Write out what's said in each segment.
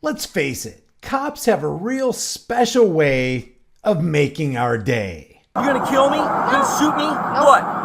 Let's face it, cops have a real special way of making our day. You're gonna kill me? You're gonna shoot me? Nope. What?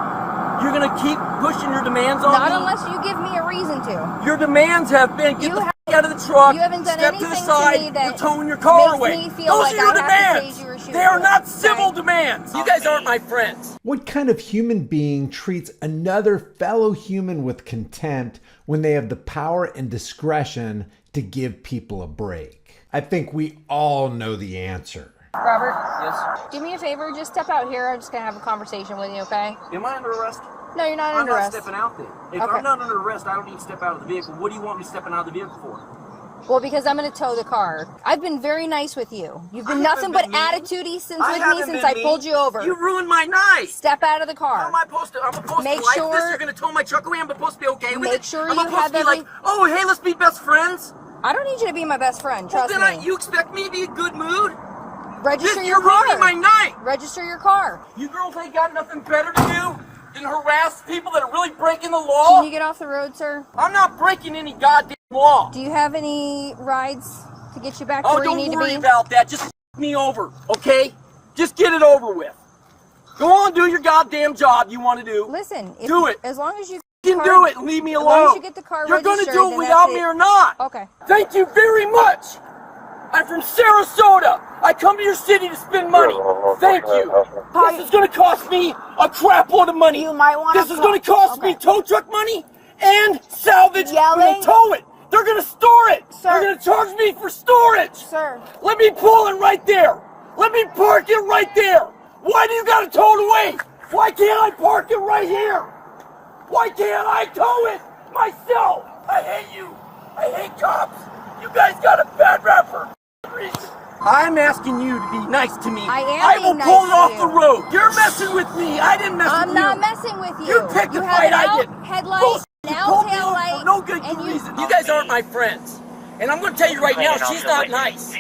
You're gonna keep pushing your demands on me? Not unless you give me a reason to. Your demands have been, get the f out of the truck, you haven't done step to anything the side, to me that you're towing your car makes away. me feel Those like are your I have to demands. tase you or shoot They are you. not civil Okay. demands. You guys aren't my friends. What kind of human being treats another fellow human with contempt when they have the power and discretion to give people a break? I think we all know the answer. Robert, Yes? do me a favor. Just step out here. I'm just going to have a conversation with you, okay? Am I under arrest? No, you're not I'm under not arrest. stepping out then. If Okay. I'm not under arrest, I don't need to step out of the vehicle. What do you want me stepping out of the vehicle for? Well, because I'm going to tow the car. I've been very nice with you. You've been I nothing haven't but been mean. attitudey since I pulled you over. You ruined my night. Step out of the How car. am I supposed to? I'm supposed Make to like sure- this. You're gonna tow my truck away. I'm supposed to be okay with it. Make sure I'm you supposed have to be like, oh, hey, let's be best friends. I don't need you to be my best friend. Well, Trust then me. you expect me to be in a good mood? Register This, your you're ruining my car. night. Register your car. You girls ain't got nothing better to do than harass people that are really breaking the law. Can you get off the road, sir? I'm not breaking any goddamn law. Do you have any rides to get you back to Oh, where you don't need worry to be? about that. Just f me over, okay? Just get it over with. Go on, do your goddamn job you want to do. Listen, if Do it. As long as you You can do it and leave me alone. As long as you get the car You're going to registered, do it then without that's me it. or not. Okay. Thank you very much. I'm from Sarasota. I come to your city to spend money. Thank you. This is going to cost me a crap load of money. You might want This is going to cost me tow truck money and salvage. Yelling? When they tow it, they're going to store it. Sir. They're going to charge me for storage. Sir. Let me pull it right there. Let me park it right there. Why do you got to tow it away? Why can't I park it right here? Why can't I tow it myself? I hate you. I hate cops. You guys got a bad rap for a reason. I'm asking you to be nice to me. I am I will being pull nice it to off you. the road. You're messing with me. I didn't mess I'm with you. not messing with you. You picked the have fight an I out did. headlight, Bullshit. an You out pulled me tail over light, for no good and you. reason. You guys aren't my friends. And I'm going to tell you right now, she's not nice.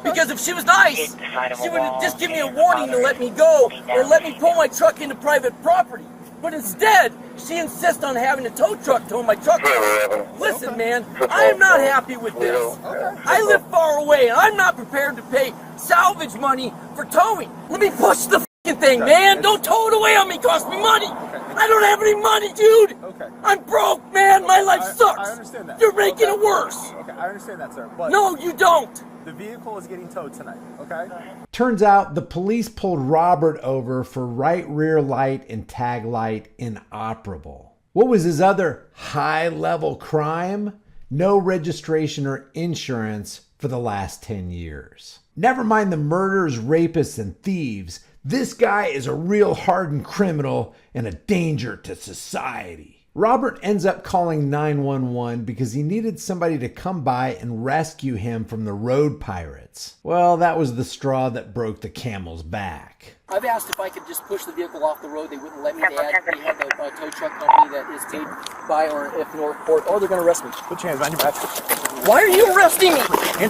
Because if she was nice, she would have just given me a warning to let me go or let me pull my truck into private property. But instead, she insists on having a tow truck tow my truck. Listen, man, I am not happy with this. I live far away, and I'm not prepared to pay salvage money for towing. Let me push the f***ing thing, man. Don't tow it away on me. It costs me money. I don't have any money, dude. Okay. I'm broke, man. My life sucks. I understand that. You're making it worse. Okay, I understand that, sir. But No, you don't. the vehicle is getting towed tonight, okay? Turns out the police pulled Robert over for right rear light and tag light inoperable. What was his other high-level crime? No registration or insurance for the last 10 years. Never mind the murderers, rapists, and thieves. This guy is a real hardened criminal and a danger to society. Robert ends up calling 911 because he needed somebody to come by and rescue him from the road pirates. Well, that was the straw that broke the camel's back. I've asked if I could just push the vehicle off the road. They wouldn't let me. They have a tow truck company that is paid by or if Northport. Oh, they're going to arrest me. Put your hands behind your back. Why are you arresting me?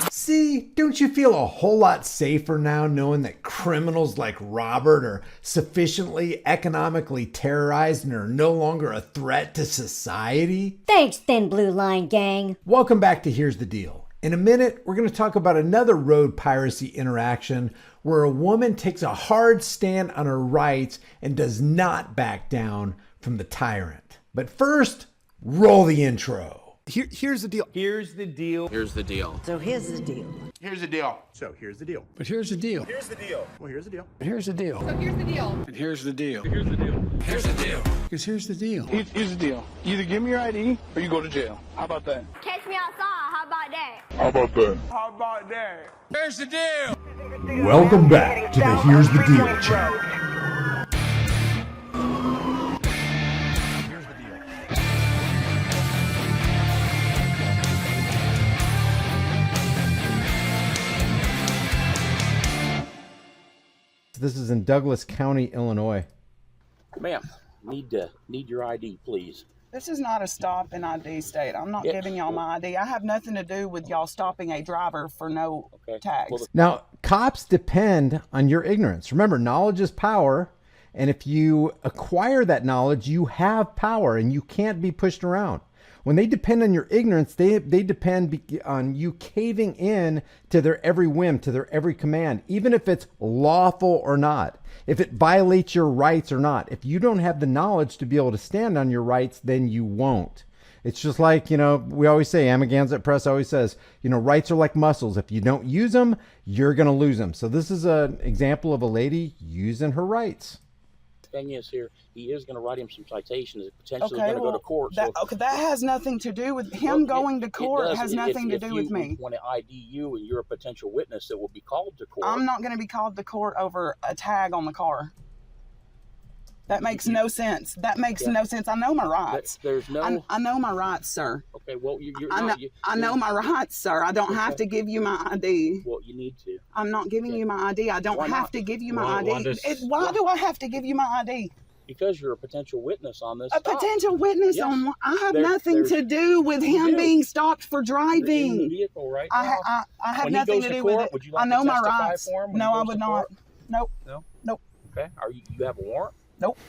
See, don't you feel a whole lot safer now knowing that criminals like Robert are sufficiently economically terrorized and are no longer a threat to society? Thanks, Thin Blue Line Gang. Welcome back to Here's the Deal. In a minute, we're going to talk about another road piracy interaction where a woman takes a hard stand on her rights and does not back down from the tyrant. But first, roll the intro. Here's the deal. Here's the deal. Here's the deal. So here's the deal. Here's the deal. So here's the deal. But here's the deal. Here's the deal. Well, here's the deal. Here's the deal. So here's the deal. And here's the deal. Here's the deal. Here's the deal. Because here's the deal. Here's the deal. Either give me your ID or you go to jail. How about that? Catch me outside. How about that? How about that? How about that? Here's the deal. Welcome back to the Here's the Deal channel. This is in Douglas County, Illinois. Ma'am, need your ID, please. This is not a stop and ID state. I'm not giving y'all my ID. I have nothing to do with y'all stopping a driver for no tags. Well, Now, cops depend on your ignorance. Remember, knowledge is power. And if you acquire that knowledge, you have power and you can't be pushed around. When they depend on your ignorance, they depend on you caving in to their every whim, to their every command, even if it's lawful or not, if it violates your rights or not. If you don't have the knowledge to be able to stand on your rights, then you won't. It's just like, we always say, Amagansett Press always says, rights are like muscles. If you don't use them, you're going to lose them. So this is an example of a lady using her rights. Thing is here, he is going to write him some citations, potentially going to go to court. That has nothing to do with him going to court. It has nothing to do with me. Want to ID you and you're a potential witness that will be called to court. I'm not going to be called to court over a tag on the car. That makes no sense. That makes no sense. I know my rights. There's no. I know my rights, sir. Okay, well, I know my rights, sir. I don't have to give you my ID. Well, you need to. I'm not giving you my ID. I don't have to give you my ID. Why do I have to give you my ID? Because you're a potential witness on this. Potential witness on. I have nothing to do with him being stopped for driving. In the vehicle right now. I have nothing to do with it. Would you like I know to my testify rights. for him when No, he I goes would to not. court? Nope. No. Nope. Okay. You have a warrant? Nope.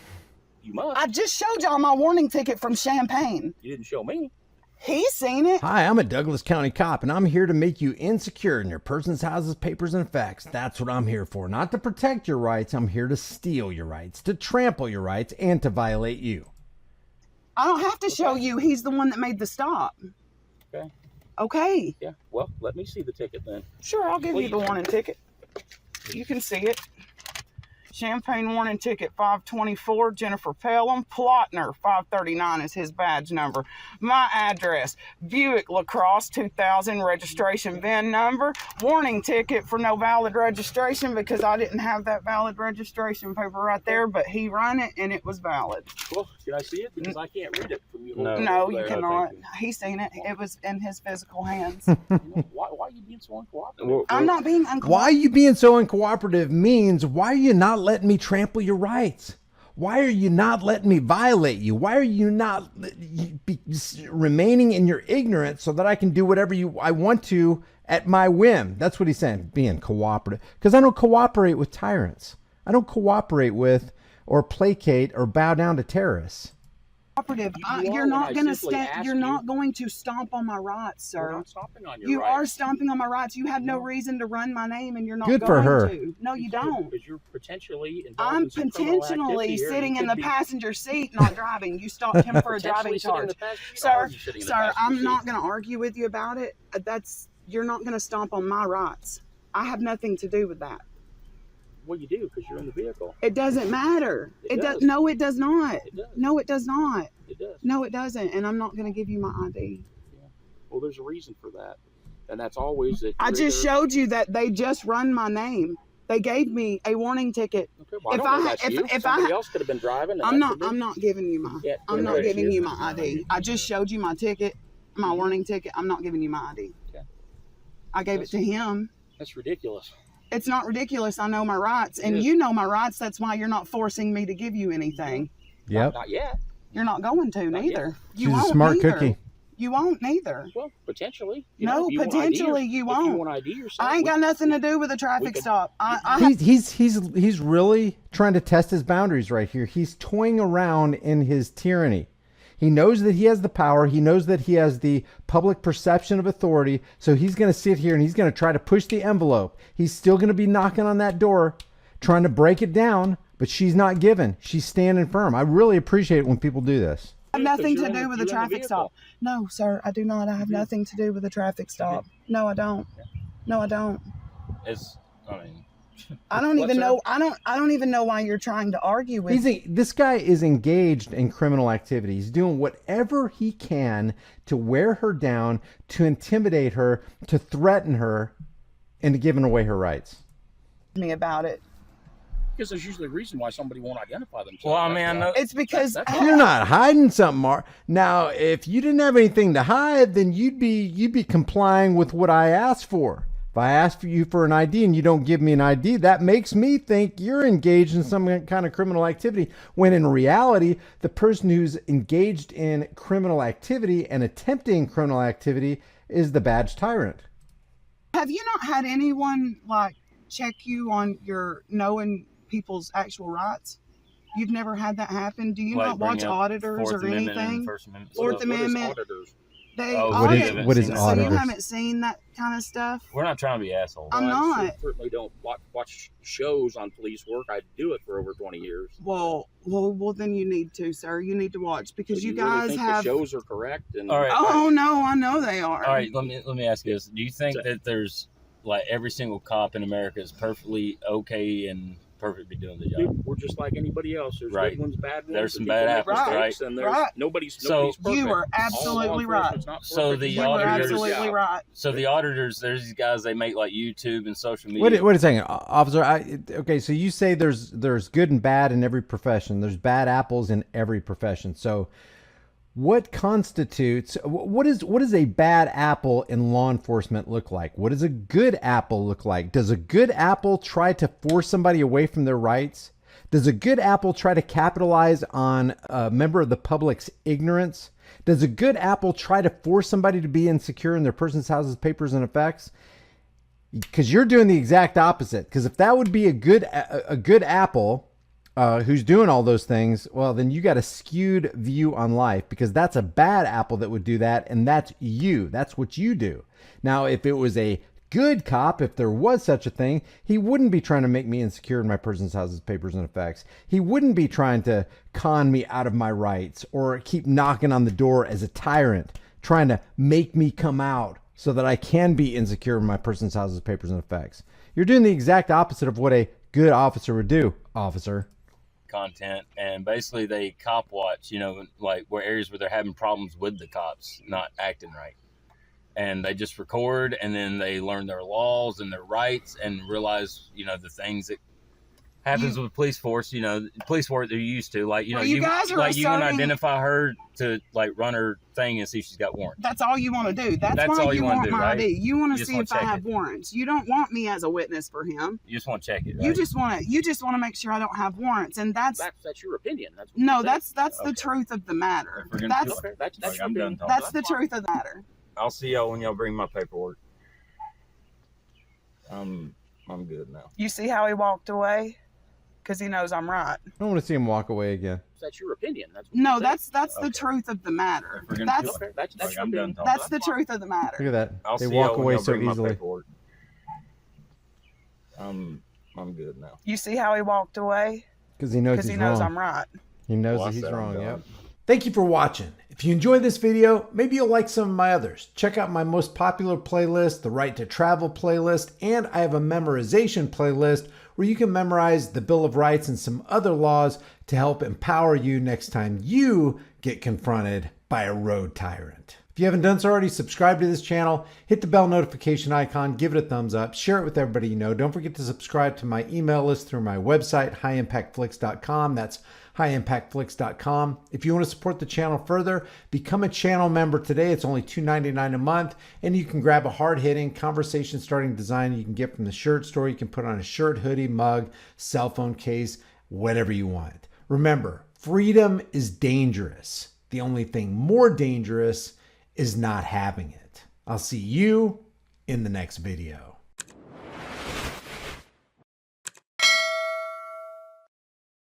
You must. I just showed y'all my warning ticket from Champaign. You didn't show me. He's seen it. Hi, I'm a Douglas County cop, and I'm here to make you insecure in your person's houses, papers, and effects. That's what I'm here for. Not to protect your rights. I'm here to steal your rights, to trample your rights, and to violate you. I don't have to show you. He's the one that made the stop. Okay. Okay. Yeah. Well, let me see the ticket then. Sure, I'll give you the warning ticket. You can see it. Champagne warning ticket 524, Jennifer Pelham. Plotner 539 is his badge number. My address, Buick LaCrosse 2000, registration VIN number. Warning ticket for no valid registration because I didn't have that valid registration paper right there, but he ran it and it was valid. Well, can I see it? Because I can't read it from you. No, you cannot. He's seen it. It was in his physical hands. Why are you being so uncooperative? I'm not being uncooperative. Why are you being so uncooperative means why are you not letting me trample your rights? Why are you not letting me violate you? Why are you not remaining in your ignorance so that I can do whatever I want to at my whim? That's what he's saying, being cooperative. Because I don't cooperate with tyrants. I don't cooperate with or placate or bow down to terrorists. You're not going to stand. You're not going to stomp on my rights, sir. We're not stomping on your you rights. are stomping on my rights. You have no reason to run my name, and you're not Good going for her. to. No, you don't. Because you're potentially involved I'm in some criminal potentially activity here. sitting You in the could be passenger seat, not driving. You stopped him for a driving potentially sitting in charge, the passenger seat. Are sir. you sitting in the Sir, passenger I'm seat? not going to argue with you about it. You're not going to stomp on my rights. I have nothing to do with that. Well, you do because you're in the vehicle. It doesn't matter. It does. No, it does not. It does. No, it does not. It does. No, it doesn't. And I'm not going to give you my ID. Yeah. Well, there's a reason for that, and that's always that. I just showed you that they just run my name. They gave me a warning ticket. Okay, well, somebody else could have been driving. I'm not giving you my. I'm not giving you my ID. I just showed you my ticket, my warning ticket. I'm not giving you my ID. Okay. I gave it to him. That's ridiculous. It's not ridiculous. I know my rights, and you know my rights. That's why you're not forcing me to give you anything. Yep. Not yet. You're not going to neither. She's a smart cookie. You won't neither. Well, potentially. No, potentially you won't. If you want ID yourself, I ain't got nothing to do with a traffic stop. He's really trying to test his boundaries right here. He's toying around in his tyranny. He knows that he has the power. He knows that he has the public perception of authority. So he's going to sit here and he's going to try to push the envelope. He's still going to be knocking on that door, trying to break it down, but she's not giving. She's standing firm. I really appreciate it when people do this. I have nothing to do with a traffic stop. No, sir, I do not. I have nothing to do with a traffic stop. No, I don't. No, I don't. I don't even know. I don't even know why you're trying to argue with. This guy is engaged in criminal activity. He's doing whatever he can to wear her down, to intimidate her, to threaten her, and to giving away her rights. Me about it. Because there's usually a reason why somebody won't identify themselves. Well, I mean, I know it's because you're not hiding something, Mark. Now, if you didn't have anything to hide, then you'd be complying with what I asked for. If I ask you for an ID and you don't give me an ID, that makes me think you're engaged in some kind of criminal activity, when in reality, the person who's engaged in criminal activity and attempting criminal activity is the badge tyrant. Have you not had anyone check you on your knowing people's actual rights? You've never had that happen? Do you Like not watch bring up auditors Fourth or Amendment and anything? First Amendment. Fourth Amendment. Auditors? They Oh, audit. what is So auditors? you haven't seen that kind of stuff? We're not trying to be assholes. I'm not. I certainly don't watch shows on police work. I do it for over 20 years. Well, then you need to, sir. You need to watch because So you you really guys think have. the shows are correct? And All right. Oh no, I know they are. All right, let me ask you this: do you think that there's like every single cop in America is perfectly okay and perfectly doing the job? We're just like anybody else. There's good ones, bad ones. There's some bad apples, right? And there's nobody's perfect. You are absolutely right. So the auditors, absolutely right. So the auditors, there's these guys. They make like YouTube and social media. Wait a second, officer. Okay, so you say there's good and bad in every profession. There's bad apples in every profession. So what constitutes, what is a bad apple in law enforcement look like? What does a good apple look like? Does a good apple try to force somebody away from their rights? Does a good apple try to capitalize on a member of the public's ignorance? Does a good apple try to force somebody to be insecure in their person's houses, papers, and effects? Because you're doing the exact opposite. Because if that would be a good apple, who's doing all those things, well, then you got a skewed view on life, because that's a bad apple that would do that, and that's you. That's what you do. Now, if it was a good cop, if there was such a thing, he wouldn't be trying to make me insecure in my person's houses, papers, and effects. He wouldn't be trying to con me out of my rights or keep knocking on the door as a tyrant, trying to make me come out so that I can be insecure in my person's houses, papers, and effects. You're doing the exact opposite of what a good officer would do, officer. Content, and basically they cop watch, like where areas where they're having problems with the cops not acting right, and they just record, and then they learn their laws and their rights and realize the things that happens with police force. Police force they're used to, like you guys are you can identify her to like run her thing and see if she's got warrants. That's all you want to do. That's why all you want do, my right? ID. You want to see if I have warrants. You don't want me as a witness for him. You just want to check it. Right? You just want to make sure I don't have warrants, and that's your opinion. That's the truth of the matter. That's the truth of the matter. I'll see y'all when y'all bring my paperwork. I'm good now. You see how he walked away? Because he knows I'm right. I don't want to see him walk away again. That's your opinion. That's the truth of the matter. That's the truth of the matter. Look at that. They walk away so easily. I'm good now. You see how he walked away? Because he knows wrong. I'm right. He knows that he's wrong. Yep. Thank you for watching. If you enjoyed this video, maybe you'll like some of my others. Check out my most popular playlist, the Right to Travel playlist, and I have a memorization playlist where you can memorize the Bill of Rights and some other laws to help empower you next time you get confronted by a road tyrant. If you haven't done so already, subscribe to this channel, hit the bell notification icon, give it a thumbs up, share it with everybody you know. Don't forget to subscribe to my email list through my website, highimpactflix.com. That's highimpactflix.com. If you want to support the channel further, become a channel member today. It's only $2.99 a month, and you can grab a hard-hitting, conversation-starting design you can get from the shirt store. You can put on a shirt, hoodie, mug, cell phone case, whatever you want. Remember, freedom is dangerous. The only thing more dangerous is not having it. I'll see you in the next video.